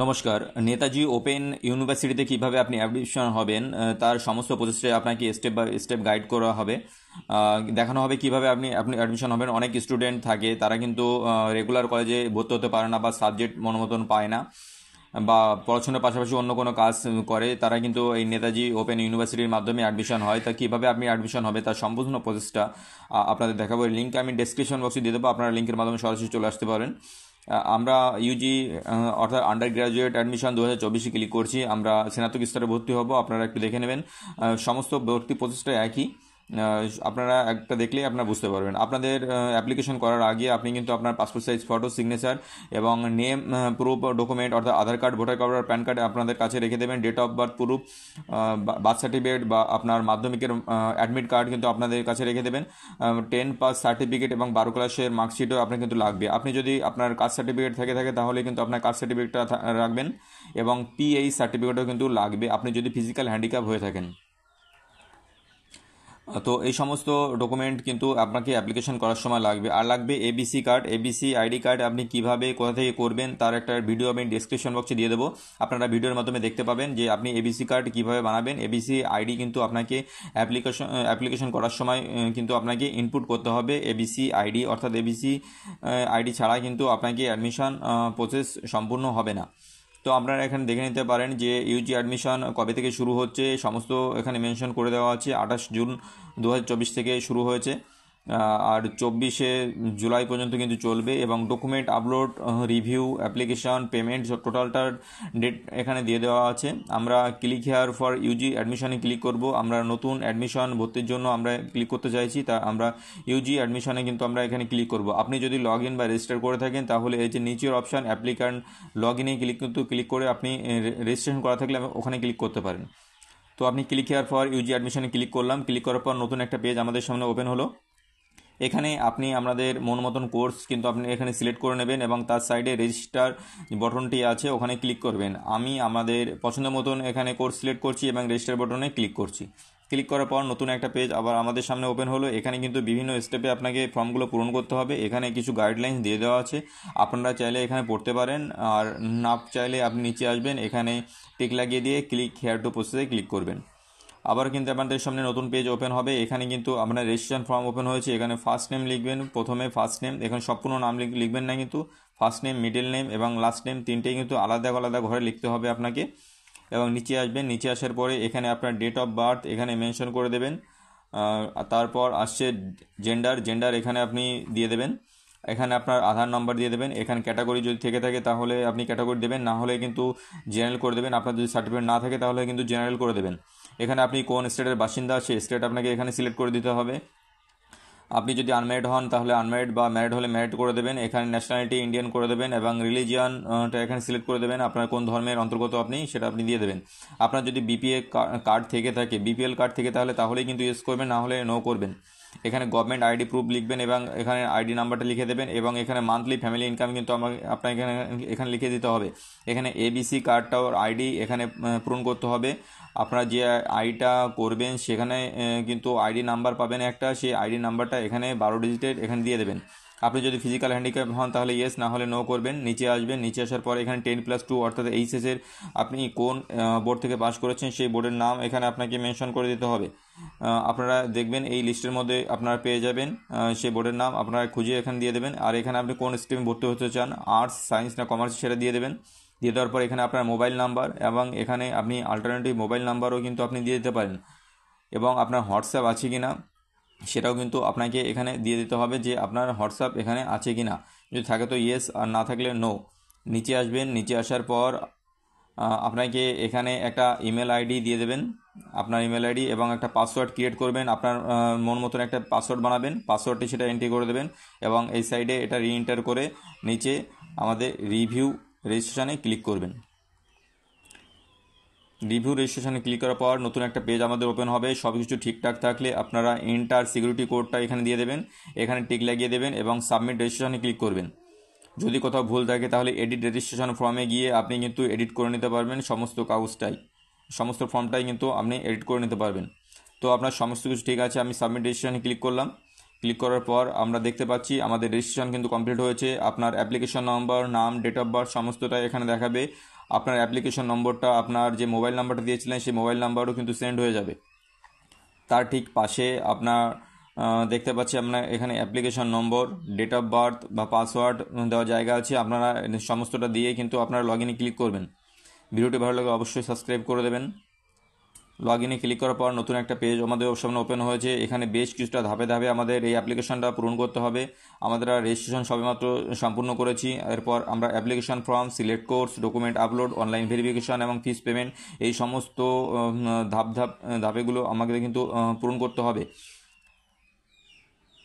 নমস্কার। নেতাজি ওপেন ইউনিভার্সিটিতে কিভাবে আপনি অ্যাডমিশন হবেন তার সমস্ত প্রসেসে আপনাকে স্টেপ বাই স্টেপ গাইড করা হবে। দেখানো হবে কিভাবে আপনি আপনি অ্যাডমিশন হবেন। অনেক স্টুডেন্ট থাকে তারা কিন্তু রেগুলার কলেজে ভর্তি হতে পারে না বা সাবজেক্ট মনোমতন পায় না বা পড়াশোনার পাশাপাশি অন্য কোনো কাজ করে, তারা কিন্তু এই নেতাজি ওপেন ইউনিভার্সিটির মাধ্যমে অ্যাডমিশন হয়। তা কীভাবে আপনি অ্যাডমিশন হবে তার সম্পূর্ণ প্রসেসটা আপনাদের দেখাবো। এই লিঙ্ক আমি ডেসক্রিপশন বক্সে দিয়ে দেবো, আপনারা লিঙ্কের মাধ্যমে সরাসরি চলে আসতে পারেন। আমরা ইউজি অর্থাৎ আন্ডার গ্র্যাজুয়েট অ্যাডমিশন 2024 ক্লিক করছি। আমরা স্নাতক স্তরে ভর্তি হব, আপনারা একটু দেখে নেবেন। সমস্ত ভর্তি প্রসেসটা একই, আপনারা একটা দেখলেই আপনারা বুঝতে পারবেন। আপনাদের অ্যাপ্লিকেশন করার আগে আপনি কিন্তু আপনার পাসপোর্ট সাইজ ফটো, সিগনেচার এবং নেম প্রুফ ডকুমেন্ট অর্থাৎ আধার কার্ড, ভোটার কার্ড আর প্যান কার্ড আপনাদের কাছে রেখে দেবেন। Date of birth proof, birth certificate বা আপনার মাধ্যমিকের অ্যাডমিট কার্ড কিন্তু আপনাদের কাছে রেখে দেবেন। 10 পাস সার্টিফিকেট এবং 12 ক্লাসের মার্কশিটও আপনার কিন্তু লাগবে। আপনি যদি আপনার কাস্ট সার্টিফিকেট থাকে তাহলে কিন্তু আপনার কাস্ট সার্টিফিকেটটা রাখবেন এবং পিএইচ সার্টিফিকেটও কিন্তু লাগবে আপনি যদি ফিজিক্যাল হ্যান্ডিক্যাপ হয়ে থাকেন। তো এই সমস্ত ডকুমেন্ট কিন্তু আপনাকে অ্যাপ্লিকেশন করার সময় লাগবে। আর লাগবে ABC card, ABC ID card. আপনি কিভাবে কোথা থেকে করবেন তার একটা ভিডিও আমি ডেসক্রিপশন বক্সে দিয়ে দেবো, আপনারা ভিডিওর মাধ্যমে দেখতে পাবেন যে আপনি এবিসি কার্ড কীভাবে বানাবেন। এবিসি আইডি কিন্তু আপনাকে অ্যাপ্লিকেশন করার সময় কিন্তু আপনাকে ইনপুট করতে হবে এবিসি আইডি, অর্থাৎ এবিসি আইডি ছাড়া কিন্তু আপনাকে অ্যাডমিশন প্রসেস সম্পূর্ণ হবে না। তো আপনারা এখানে দেখে নিতে পারেন যে ইউজি অ্যাডমিশন কবে থেকে শুরু হচ্ছে, সমস্ত এখানে মেনশন করে দেওয়া আছে। 28 জুন 2024 থেকে শুরু হয়েছে আর 24 জুলাই পর্যন্ত কিন্তু চলবে। এবং document upload, review, application, payment টোটালটার ডেট এখানে দিয়ে দেওয়া আছে। আমরা ক্লিক হেয়ার ফর ইউজি অ্যাডমিশনে ক্লিক করব। আমরা নতুন অ্যাডমিশন ভর্তির জন্য আমরা ক্লিক করতে চাইছি, তা আমরা ইউজি অ্যাডমিশনে কিন্তু আমরা এখানে ক্লিক করব। আপনি যদি লগ ইন বা রেজিস্টার করে থাকেন তাহলে এই যে নিচের অপশান অ্যাপ্লিক্যান্ট লগ ইনে ক্লিক করে আপনি রেজিস্ট্রেশন করা থাকলে ওখানে ক্লিক করতে পারেন। তো আপনি ক্লিক হেয়ার ফর ইউজি অ্যাডমিশনে ক্লিক করলাম। ক্লিক করার পর নতুন একটা পেজ আমাদের সামনে ওপেন হলো। এখানে আপনি আমাদের মন মতন কোর্স কিন্তু আপনি এখানে সিলেক্ট করে নেবেন এবং তার সাইডে রেজিস্টার বটনটি আছে, ওখানে ক্লিক করবেন। আমি আমাদের পছন্দ মতন এখানে কোর্স সিলেক্ট করছি এবং রেজিস্টার বটনে ক্লিক করছি। ক্লিক করার পর নতুন একটা পেজ আবার আমাদের সামনে ওপেন হলো। এখানে কিন্তু বিভিন্ন স্টেপে আপনাকে ফর্মগুলো পূরণ করতে হবে। এখানে কিছু গাইডলাইন্স দিয়ে দেওয়া আছে, আপনারা চাইলে এখানে পড়তে পারেন, আর না চাইলে আপনি নিচে আসবেন, এখানে টিক লাগিয়ে দিয়ে ক্লিক হেয়ার টু প্রসেসে ক্লিক করবেন। আবার কিন্তু আপনাদের সামনে নতুন পেজ ওপেন হবে। এখানে কিন্তু আপনার রেজিস্ট্রেশন ফর্ম ওপেন হয়েছে। এখানে ফার্স্ট নেম লিখবেন, প্রথমে ফার্স্ট নেম, এখানে সম্পূর্ণ নাম লিখবেন না, কিন্তু ফার্স্ট নেম, মিডল নেম এবং লাস্ট নেম তিনটেই কিন্তু আলাদা আলাদা ঘরে লিখতে হবে আপনাকে। এবং নিচে আসবেন, নিচে আসার পরে এখানে আপনার ডেট অফ বার্থ এখানে মেনশন করে দেবেন। তারপর আসছে জেন্ডার এখানে আপনি দিয়ে দেবেন। এখানে আপনার আধার নম্বর দিয়ে দেবেন। এখানে ক্যাটাগরি যদি থেকে থাকে তাহলে আপনি ক্যাটাগরি দেবেন, না হলে কিন্তু জেনারেল করে দেবেন। আপনার যদি সার্টিফিকেট না থাকে তাহলে কিন্তু জেনারেল করে দেবেন। এখানে আপনি কোন স্টেটের বাসিন্দা সেই স্টেট আপনাকে এখানে সিলেক্ট করে দিতে হবে। আপনি যদি আনম্যারিড হন তাহলে আনম্যারিড, বা ম্যারিড হলে ম্যারিড করে দেবেন। এখানে ন্যাশনালিটি ইন্ডিয়ান করে দেবেন এবং রিলিজিয়ানটা এখানে সিলেক্ট করে দেবেন, আপনার কোন ধর্মের অন্তর্গত আপনি সেটা আপনি দিয়ে দেবেন। আপনার যদি বিপিএল কার্ড থেকে থাকে, বিপিএল কার্ড থেকে তাহলেই কিন্তু ইয়েস করবেন, না হলে নো করবেন। এখানে গভর্নমেন্ট আইডি প্রুফ লিখবেন এবং এখানে আইডি নাম্বারটা লিখে দেবেন এবং এখানে মান্থলি ফ্যামিলি ইনকাম কিন্তু আপনাকে এখানে লিখে দিতে হবে। এখানে এবিসি কার্ডটাও আইডি এখানে পূরণ করতে হবে। আপনারা যে আইডিটা করবেন সেখানে কিন্তু আইডি নাম্বার পাবেন একটা, সেই আইডি নাম্বারটা এখানে 12 ডিজিটের এখানে দিয়ে দেবেন। আপনি যদি ফিজিক্যাল হ্যান্ডিক্যাপ হন তাহলে ইয়েস, না হলে নো করবেন। নিচে আসবেন, নিচে আসার পরে এখানে 10+2 অর্থাৎ এইচএসের আপনি কোন বোর্ড থেকে পাস করেছেন সেই বোর্ডের নাম এখানে আপনাকে মেনশন করে দিতে হবে। আপনারা দেখবেন এই লিস্টের মধ্যে আপনারা পেয়ে যাবেন সেই বোর্ডের নাম, আপনারা খুঁজে এখানে দিয়ে দেবেন। আর এখানে আপনি কোন স্ট্রিমে ভর্তি হতে চান, আর্টস, সায়েন্স না কমার্স, সেটা দিয়ে দেবেন। দিয়ে দেওয়ার পর এখানে আপনার মোবাইল নাম্বার এবং এখানে আপনি অল্টারনেটিভ মোবাইল নাম্বারও কিন্তু আপনি দিয়ে দিতে পারেন। এবং আপনার হোয়াটসঅ্যাপ আছে কি না সেটাও কিন্তু আপনাকে এখানে দিয়ে দিতে হবে, যে আপনার হোয়াটসঅ্যাপ এখানে আছে কি না। যদি থাকে তো ইয়েস, আর না থাকলে নো। নিচে আসবেন, নিচে আসার পর আপনাকে এখানে একটা ইমেল আইডি দিয়ে দেবেন, আপনার ইমেল আইডি, এবং একটা পাসওয়ার্ড ক্রিয়েট করবেন। আপনার মন মতন একটা পাসওয়ার্ড বানাবেন, পাসওয়ার্ডটি সেটা এন্ট্রি করে দেবেন এবং এই সাইডে এটা রিএন্টার করে নিচে আমাদের রিভিউ রেজিস্ট্রেশনে ক্লিক করবেন। রিভিউ রেজিস্ট্রেশনে ক্লিক করার পর নতুন একটা পেজ আমাদের ওপেন হবে। সব কিছু ঠিকঠাক থাকলে আপনারা এন্টার সিকিউরিটি কোডটা এখানে দিয়ে দেবেন, এখানে টিক লাগিয়ে দেবেন এবং সাবমিট রেজিস্ট্রেশনে ক্লিক করবেন। যদি কোথাও ভুল থাকে তাহলে এডিট রেজিস্ট্রেশন ফর্মে গিয়ে আপনি কিন্তু এডিট করে নিতে পারবেন, সমস্ত কাগজটাই, সমস্ত ফর্মটাই কিন্তু আপনি এডিট করে নিতে পারবেন। তো আপনার সমস্ত কিছু ঠিক আছে, আমি সাবমিট রেজিস্ট্রেশনে ক্লিক করলাম। ক্লিক করার পর আমরা দেখতে পাচ্ছি আমাদের রেজিস্ট্রেশন কিন্তু কমপ্লিট হয়েছে। আপনার অ্যাপ্লিকেশন নম্বর, নাম, ডেট অফ বার্থ সমস্তটাই এখানে দেখাবে। আপনার অ্যাপ্লিকেশন নম্বরটা আপনার যে মোবাইল নাম্বারটা দিয়েছিলেন সেই মোবাইল নাম্বারও কিন্তু সেন্ড হয়ে যাবে। তার ঠিক পাশে আপনার দেখতে পাচ্ছি আপনার এখানে application number, date of birth বা পাসওয়ার্ড দেওয়ার জায়গা আছে। আপনারা সমস্তটা দিয়ে কিন্তু আপনারা লগ ইনে ক্লিক করবেন। ভিডিওটি ভালো লাগলে অবশ্যই সাবস্ক্রাইব করে দেবেন। লগ ইনে ক্লিক করার পর নতুন একটা পেজ আমাদের সামনে ওপেন হয়েছে। এখানে বেশ কিছুটা ধাপে ধাপে আমাদের এই অ্যাপ্লিকেশনটা পূরণ করতে হবে। আমাদের রেজিস্ট্রেশন সবেমাত্র সম্পূর্ণ করেছি। এরপর আমরা application form, select course, document upload, online verification এবং ফিস পেমেন্ট, এই সমস্ত ধাপেগুলো আমাদের কিন্তু পূরণ করতে হবে।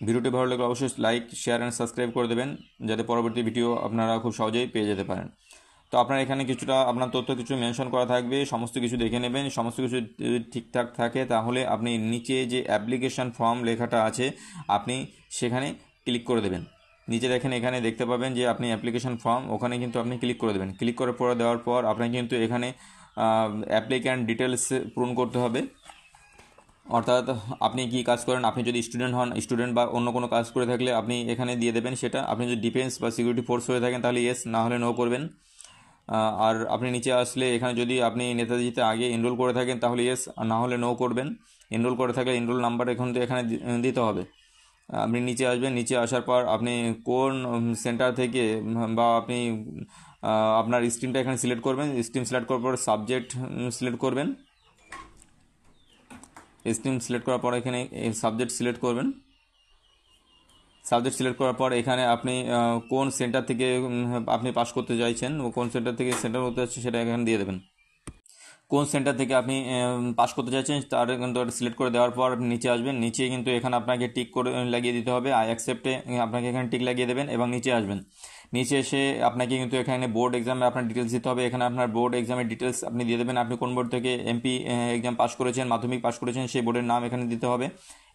ভিডিওটি ভালো লাগলে অবশ্যই লাইক, শেয়ার অ্যান্ড সাবস্ক্রাইব করে দেবেন, যাতে পরবর্তী ভিডিও আপনারা খুব সহজেই পেয়ে যেতে পারেন। তো আপনার এখানে কিছুটা আপনার তথ্য কিছু মেনশন করা থাকবে, সমস্ত কিছু দেখে নেবেন। সমস্ত কিছু যদি ঠিকঠাক থাকে তাহলে আপনি নিচে যে অ্যাপ্লিকেশন ফর্ম লেখাটা আছে আপনি সেখানে ক্লিক করে দেবেন। নিচে দেখেন, এখানে দেখতে পাবেন যে আপনি অ্যাপ্লিকেশন ফর্ম, ওখানে কিন্তু আপনি ক্লিক করে দেবেন। ক্লিক করে পরে দেওয়ার পর আপনাকে কিন্তু এখানে অ্যাপ্লিক্যান্ট ডিটেলস পূরণ করতে হবে। অর্থাৎ আপনি কি কাজ করেন, আপনি যদি স্টুডেন্ট হন, স্টুডেন্ট বা অন্য কোনো কাজ করে থাকলে আপনি এখানে দিয়ে দেবেন সেটা। আপনি যদি ডিফেন্স বা সিকিউরিটি ফোর্স হয়ে থাকেন তাহলে ইয়েস, না হলে নো করবেন। আর আপনি নিচে আসলে এখানে যদি আপনি নেতাজিতে আগে এনরোল করে থাকেন তাহলে ইয়েস, না হলে নো করবেন। এনরোল করে থাকলে এনরোল নাম্বার এখানে দিতে হবে। আপনি নিচে আসবেন, নিচে আসার পর আপনি কোন সেন্টার থেকে বা আপনি আপনার স্ট্রিমটা এখানে সিলেক্ট করবেন। স্ট্রিম সিলেক্ট করার পর সাবজেক্ট সিলেক্ট করবেন। স্ট্রিম সিলেক্ট করার পর এখানে সাবজেক্ট সিলেক্ট করবেন। সাবজেক্ট সিলেক্ট করার পর এখানে আপনি কোন সেন্টার থেকে আপনি পাস করতে চাইছেন, কোন সেন্টার থেকে সেন্টার করতে চাচ্ছেন সেটা এখানে দিয়ে দেবেন। কোন সেন্টার থেকে আপনি পাস করতে চাইছেন তার কিন্তু সিলেক্ট করে দেওয়ার পর আপনি নিচে আসবেন। নিচে কিন্তু এখানে আপনাকে টিক করে লাগিয়ে দিতে হবে। আই অ্যাকসেপ্টে আপনাকে এখানে টিক লাগিয়ে দেবেন এবং নিচে আসবেন। নিচে এসে আপনাকে কিন্তু এখানে বোর্ড এক্সামে আপনার ডিটেলস দিতে হবে। এখানে আপনার বোর্ড এক্সামের ডিটেলস আপনি দিয়ে দেবেন। আপনি কোন বোর্ড থেকে এমপি এক্সাম পাস করেছেন, মাধ্যমিক পাস করেছেন, সেই বোর্ডের নাম এখানে দিতে হবে।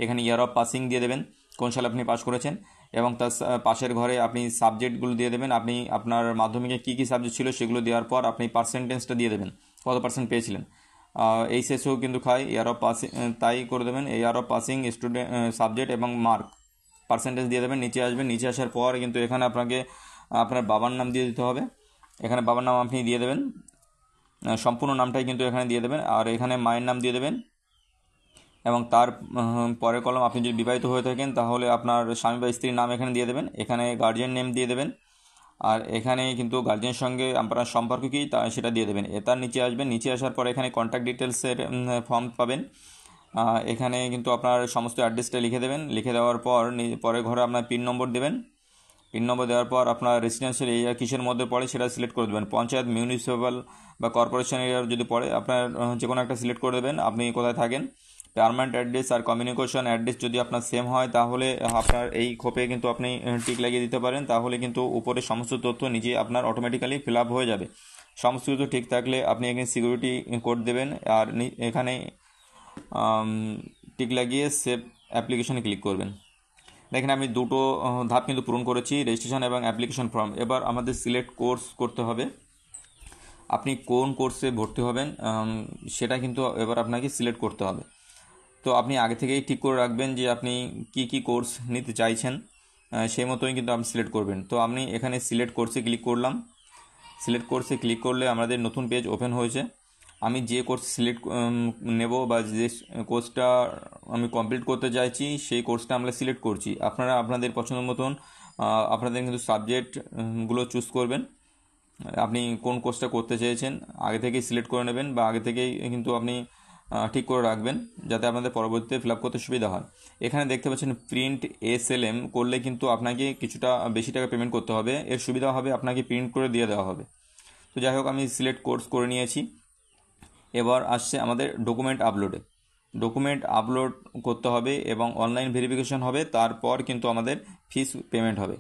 এখানে ইয়ার অফ পাসিং দিয়ে দেবেন, কোন সালে আপনি পাস করেছেন, এবং তার পাশের ঘরে আপনি সাবজেক্টগুলো দিয়ে দেবেন। আপনি আপনার মাধ্যমিকে কী কী সাবজেক্ট ছিল সেগুলো দেওয়ার পর আপনি পার্সেন্টেজটা দিয়ে দেবেন, কত পার্সেন্ট পেয়েছিলেন। এইচএসও কিন্তু খায়, ইয়ার অফ পাসিং তাই করে দেবেন। Year of passing, student, subject এবং মার্ক, পার্সেন্টেজ দিয়ে দেবেন। নিচে আসবেন, নিচে আসার পর কিন্তু এখানে আপনাকে আপনার বাবার নাম দিয়ে দিতে হবে। এখানে বাবার নাম আপনি দিয়ে দেবেন, সম্পূর্ণ নামটাই কিন্তু এখানে দিয়ে দেবেন। আর এখানে মায়ের নাম দিয়ে দেবেন এবং তার পরের কলম আপনি যদি বিবাহিত হয়ে থাকেন তাহলে আপনার স্বামী বা স্ত্রীর নাম এখানে দিয়ে দেবেন। এখানে গার্জিয়ান নেম দিয়ে দেবেন। আর এখানে কিন্তু গার্জিয়ানের সঙ্গে আপনার সম্পর্ক কী তা সেটা দিয়ে দেবেন। তার নিচে আসবেন, নিচে আসার পর এখানে কন্ট্যাক্ট ডিটেলসের ফর্ম পাবেন। এখানে কিন্তু আপনার সমস্ত অ্যাড্রেসটা লিখে দেবেন। লিখে দেওয়ার পর পরের ঘরে আপনার পিন নম্বর দেবেন। পিন নম্বর দেওয়ার পর আপনার রেসিডেন্সিয়াল এরিয়া কিসের মধ্যে পড়ে সেটা সিলেক্ট করে দেবেন। পঞ্চায়েত, মিউনিসিপ্যাল বা কর্পোরেশন এরিয়ার যদি পড়ে আপনার যে কোনো একটা সিলেক্ট করে দেবেন আপনি কোথায় থাকেন। পার্মানেন্ট অ্যাড্রেস আর কমিউনিকেশন অ্যাড্রেস যদি আপনার সেম হয় তাহলে আপনার এই খোপে কিন্তু আপনি টিক লাগিয়ে দিতে পারেন। তাহলে কিন্তু উপরে সমস্ত তথ্য নিজে আপনার অটোমেটিক্যালি ফিল আপ হয়ে যাবে। সমস্ত কিছু ঠিক থাকলে আপনি এখানে সিকিউরিটি কোড দেবেন আর এখানে টিক লাগিয়ে সেভ অ্যাপ্লিকেশনে ক্লিক করবেন। দেখেন আমি দুটো ধাপ কিন্তু পূরণ করেছি, রেজিস্ট্রেশন এবং অ্যাপ্লিকেশন ফর্ম। এবার আমাদের সিলেক্ট কোর্স করতে হবে। আপনি কোন কোর্সে ভর্তি হবেন সেটা কিন্তু এবার আপনাকে সিলেক্ট করতে হবে। তো আপনি আগে থেকেই ঠিক করে রাখবেন যে আপনি কি কোর্স নিতে চাইছেন, সেই মতোই কিন্তু আপনি সিলেক্ট করবেন। তো আমি এখানে সিলেক্ট কোর্সে ক্লিক করলাম। সিলেক্ট কোর্সে ক্লিক করলে আমাদের নতুন পেজ ওপেন হয়েছে। আমি যে কোর্স সিলেক্ট নেব বা যে কোর্সটা আমি কমপ্লিট করতে চাইছি সেই কোর্সটা আমরা সিলেক্ট করছি। আপনারা আপনাদের পছন্দ মতন আপনাদের কিন্তু সাবজেক্টগুলো চুজ করবেন। আপনি কোন কোর্সটা করতে চেয়েছেন আগে থেকেই সিলেক্ট করে নেবেন বা আগে থেকেই কিন্তু আপনি ঠিক করে রাখবেন যাতে আপনাদের পরবর্তীতে ফিল আপ করতে সুবিধা হয়। এখানে দেখতে পাচ্ছেন প্রিন্ট এসএলএম করলে কিন্তু আপনাকে কিছুটা বেশি টাকা পেমেন্ট করতে হবে। এর সুবিধা হবে আপনাকে প্রিন্ট করে দিয়ে দেওয়া হবে। তো যাই হোক আমি সিলেক্ট কোর্স করে নিয়েছি। এবার আসছে আমাদের ডকুমেন্ট আপলোডে। ডকুমেন্ট আপলোড করতে হবে এবং অনলাইন ভেরিফিকেশন হবে, তারপর কিন্তু আমাদের ফিস পেমেন্ট হবে।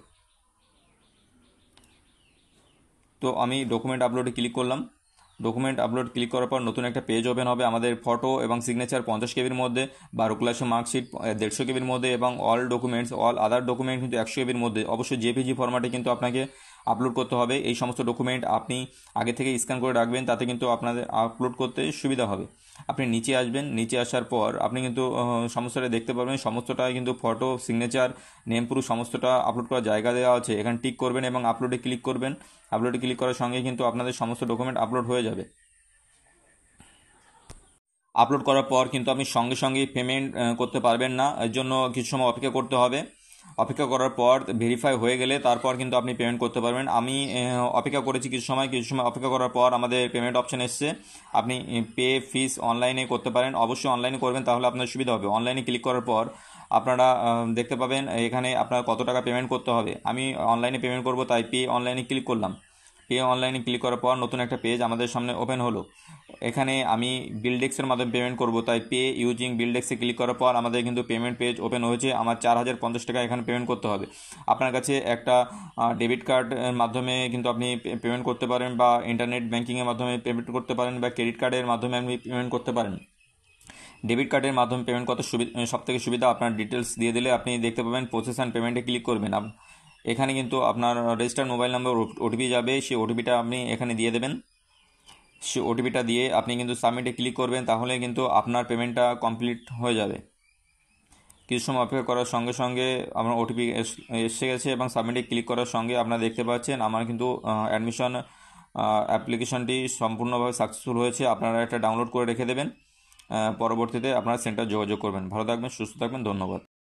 তো আমি ডকুমেন্ট আপলোডে ক্লিক করলাম। ডকুমেন্ট আপলোড ক্লিক করার পর নতুন একটা পেজ ওপেন হবে। আমাদের ফটো এবং সিগনেচার 50 কেবির মধ্যে, 12 ক্লাসের মার্কশিট 150 কেবির মধ্যে এবং অল আদার ডকুমেন্ট কিন্তু 100 কেবির মধ্যে। অবশ্যই জেপিজি ফরম্যাটে কিন্তু আপনাকে আপলোড করতে হবে। এই সমস্ত ডকুমেন্ট আপনি আগে থেকে স্ক্যান করে রাখবেন, তাতে কিন্তু আপনাদের আপলোড করতে সুবিধা হবে। আপনি নিচে আসবেন, নিচে আসার পর আপনি কিন্তু সমস্তটা দেখতে পারবেন, সমস্তটাই কিন্তু ফটো, সিগনেচার, নেম প্রুফ সমস্তটা আপলোড করার জায়গা দেওয়া আছে। এখানে টিক করবেন এবং আপলোডে ক্লিক করবেন। আপলোডে ক্লিক করার সঙ্গে কিন্তু আপনাদের সমস্ত ডকুমেন্ট আপলোড হয়ে যাবে। আপলোড করার পর কিন্তু আপনি সঙ্গে সঙ্গে পেমেন্ট করতে পারবেন না, এর জন্য কিছু সময় অপেক্ষা করতে হবে। অপেক্ষা করার পর ভেরিফাই হয়ে গেলে তারপর কিন্তু আপনি পেমেন্ট করতে পারবেন। আমি অপেক্ষা করেছি কিছু সময় অপেক্ষা করার পর আমাদের পেমেন্ট অপশান এসছে। আপনি পে ফিস অনলাইনে করতে পারেন, অবশ্যই অনলাইনে করবেন, তাহলে আপনার সুবিধা হবে। অনলাইনে ক্লিক করার পর আপনারা দেখতে পাবেন এখানে আপনার কত টাকা পেমেন্ট করতে হবে। আমি অনলাইনে পেমেন্ট করব, তাই পে অনলাইনে ক্লিক করলাম। পে অনলাইনে ক্লিক করার পর নতুন একটা পেজ আমাদের সামনে ওপেন হলো। এখানে আমি বিলডেক্সের মাধ্যমে পেমেন্ট করব, তাই পে ইউজিং বিলডেক্সে ক্লিক করার পর আমাদের কিন্তু পেমেন্ট পেজ ওপেন হয়েছে। আমার 4050 টাকা এখানে পেমেন্ট করতে হবে। আপনার কাছে একটা ডেবিট কার্ডের মাধ্যমে কিন্তু আপনি পেমেন্ট করতে পারেন, বা ইন্টারনেট ব্যাঙ্কিংয়ের মাধ্যমে পেমেন্ট করতে পারেন, বা ক্রেডিট কার্ডের মাধ্যমে আপনি পেমেন্ট করতে পারেন। ডেবিট কার্ডের মাধ্যমে পেমেন্ট করতে সবথেকে সুবিধা, আপনার ডিটেলস দিয়ে দিলে আপনি দেখতে পাবেন প্রসেস অ্যান্ড পেমেন্টে ক্লিক করবেন। এখানে কিন্তু আপনার রেজিস্টার্ড মোবাইল নাম্বার ওটিপি যাবে, সেই ওটিপিটা আপনি এখানে দিয়ে দেবেন। সে ওটিপিটা দিয়ে আপনি কিন্তু সাবমিটে ক্লিক করবেন, তাহলে কিন্তু আপনার পেমেন্টটা কমপ্লিট হয়ে যাবে। কিছু সময় অপেক্ষা করার সঙ্গে সঙ্গে আমার ওটিপি এসে গেছে, এবং সাবমিটে ক্লিক করার সঙ্গে আপনারা দেখতে পাচ্ছেন আমার কিন্তু অ্যাডমিশন অ্যাপ্লিকেশনটি সম্পূর্ণভাবে সাকসেসফুল হয়েছে। আপনারা এটা ডাউনলোড করে রেখে দেবেন, পরবর্তীতে আপনারা সেন্টার যোগাযোগ করবেন। ভালো থাকবেন, সুস্থ থাকবেন, ধন্যবাদ।